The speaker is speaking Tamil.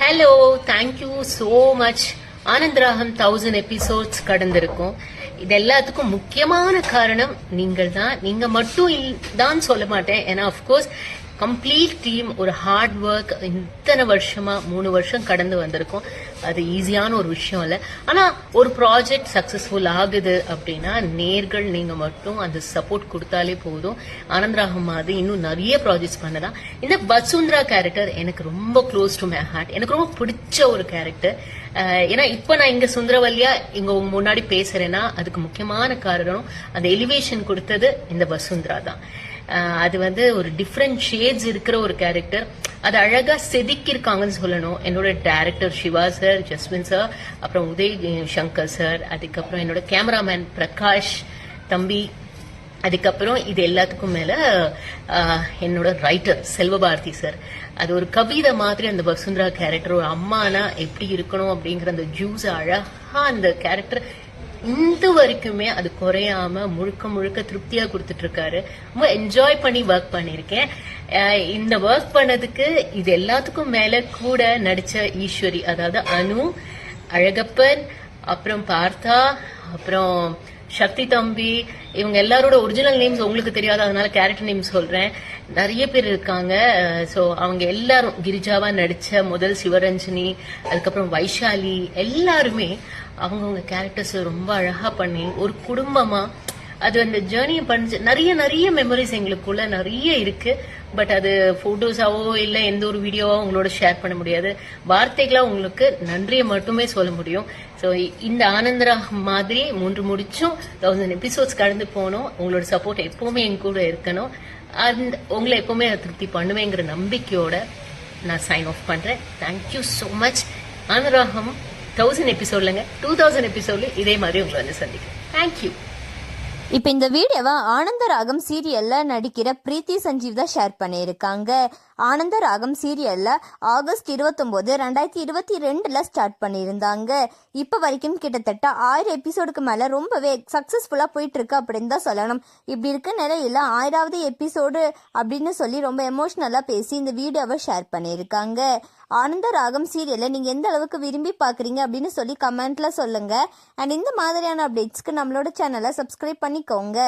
Hello, thank you so much. Anandaragam 1000 episodes கடந்திருக்கும். இது எல்லாத்துக்கும் முக்கியமான காரணம் நீங்கள் தான். நீங்க மட்டும் தான் சொல்ல மாட்டேன். ஏன்னா அஃப்கோர்ஸ் கம்ப்ளீட் டீம் ஒரு ஹார்ட் ஒர்க் இத்தனை வருஷமா 3 வருஷம் கடந்து வந்திருக்கும். அது ஈஸியான ஒரு விஷயம் இல்லை. ஆனா ஒரு ப்ராஜெக்ட் சக்சஸ்ஃபுல் ஆகுது அப்படின்னா நேர்கள் நீங்க மட்டும் அந்த சப்போர்ட் கொடுத்தாலே போதும். ஆனந்தராகம் மாதிரி இன்னும் நிறைய ப்ராஜெக்ட்ஸ் பண்ணலாம். இந்த வசுந்தரா கேரக்டர் எனக்கு ரொம்ப க்ளோஸ் டு மை ஹார்ட். எனக்கு ரொம்ப பிடிச்ச ஒரு கேரக்டர். ஏன்னா இப்ப நான் இங்க சுந்தரவல்லியா இங்க உங்க முன்னாடி பேசுறேன்னா அதுக்கு முக்கியமான காரணம் அந்த எலிவேஷன் கொடுத்தது இந்த வசுந்தரா தான். அது ஒரு டிஃப்ரெண்ட் ஷேட்ஸ் இருக்கிற ஒரு கேரக்டர். அது அழகா செதுக்கியிருக்காங்கன்னு சொல்லணும். என்னோட director Siva sir, Jaswin sir, அப்புறம் உதய் சங்கர் சார், அதுக்கப்புறம் என்னோட கேமராமேன் பிரகாஷ் தம்பி, அதுக்கப்புறம் இது எல்லாத்துக்கும் மேல என்னோட ரைட்டர் செல்வபாரதி சார். அது ஒரு கவிதை மாதிரி அந்த வசுந்தரா கேரக்டர் ஒரு அம்மானா எப்படி இருக்கணும் அப்படிங்கிற அந்த ஜூஸ் அழகா அந்த கேரக்டர் இந்த வரைக்குமே அது குறையாம முழுக்க முழுக்க திருப்தியா கொடுத்துட்டு இருக்காரு. ரொம்ப என்ஜாய் பண்ணி ஒர்க் பண்ணிருக்கேன். இந்த ஒர்க் பண்ணதுக்கு இது எல்லாத்துக்கும் மேல கூட நடிச்ச ஈஸ்வரி, அதாவது அனு, அழகப்பன், அப்புறம் பார்த்தா, அப்புறம் சக்தி தம்பி, இவங்க எல்லாரோட ஒரிஜினல் நேம்ஸ் உங்களுக்கு தெரியாது, அதனால கேரக்டர் நேம் சொல்றேன். நிறைய பேர் இருக்காங்க. ஸோ அவங்க எல்லாரும் கிரிஜாவா நடிச்ச முதல் சிவரஞ்சனி, அதுக்கப்புறம் வைஷாலி, எல்லாருமே அவங்கவுங்க கேரக்டர்ஸ் ரொம்ப அழகா பண்ணி ஒரு குடும்பமா அது அந்த ஜேர்னியை பண்ணி நிறைய நிறைய மெமரிஸ் எங்களுக்குள்ள நிறைய இருக்கு. பட் அது போட்டோஸாவோ இல்லை எந்த ஒரு வீடியோவோ உங்களோட ஷேர் பண்ண முடியாது. வார்த்தைகளா உங்களுக்கு நன்றியை மட்டுமே சொல்ல முடியும். ஸோ இந்த ஆனந்தராகம் மாதிரி 3 முடிச்சும் 1000 எபிசோட்ஸ் கடந்து போனோம். உங்களோட சப்போர்ட் எப்பவுமே என் கூட இருக்கணும். உங்களை எப்பவுமே திருப்தி பண்ணுவேங்கிற நம்பிக்கையோட நான் சைன் ஆஃப் பண்றேன். Thank you so much. ஆனந்தராகம் 1000 எபிசோட்லங்க 2000 எபிசோட்ல இதே மாதிரி உங்களை சந்திக்கிறேன். தேங்க்யூ. இப்போ இந்த வீடியோவை ஆனந்தராகம் சீரியல்ல நடிக்கிற பிரீத்தி சஞ்சீவ் தான் ஷேர் பண்ணியிருக்காங்க. ஆனந்தராகம் சீரியல்ல ஆகஸ்ட் 29, 2022 ஸ்டார்ட் பண்ணியிருந்தாங்க. இப்போ வரைக்கும் கிட்டத்தட்ட 1000 எபிசோடுக்கு மேல ரொம்பவே சக்சஸ்ஃபுல்லா போயிட்டு இருக்கு அப்படின்னு தான் சொல்லணும். இப்படி இருக்க நிலையில 1000வது எபிசோடு அப்படின்னு சொல்லி ரொம்ப எமோஷனலா பேசி இந்த வீடியோவை ஷேர் பண்ணியிருக்காங்க. ஆனந்தராகம் சீரியலை நீங்க எந்த அளவுக்கு விரும்பி பாக்குறீங்க அப்படின்னு சொல்லி கமெண்ட்ல சொல்லுங்க. அண்ட் இந்த மாதிரியான அப்டேட்ஸ்க்கு நம்மளோட சேனலை சப்ஸ்கிரைப் பண்ணிக்கோங்க.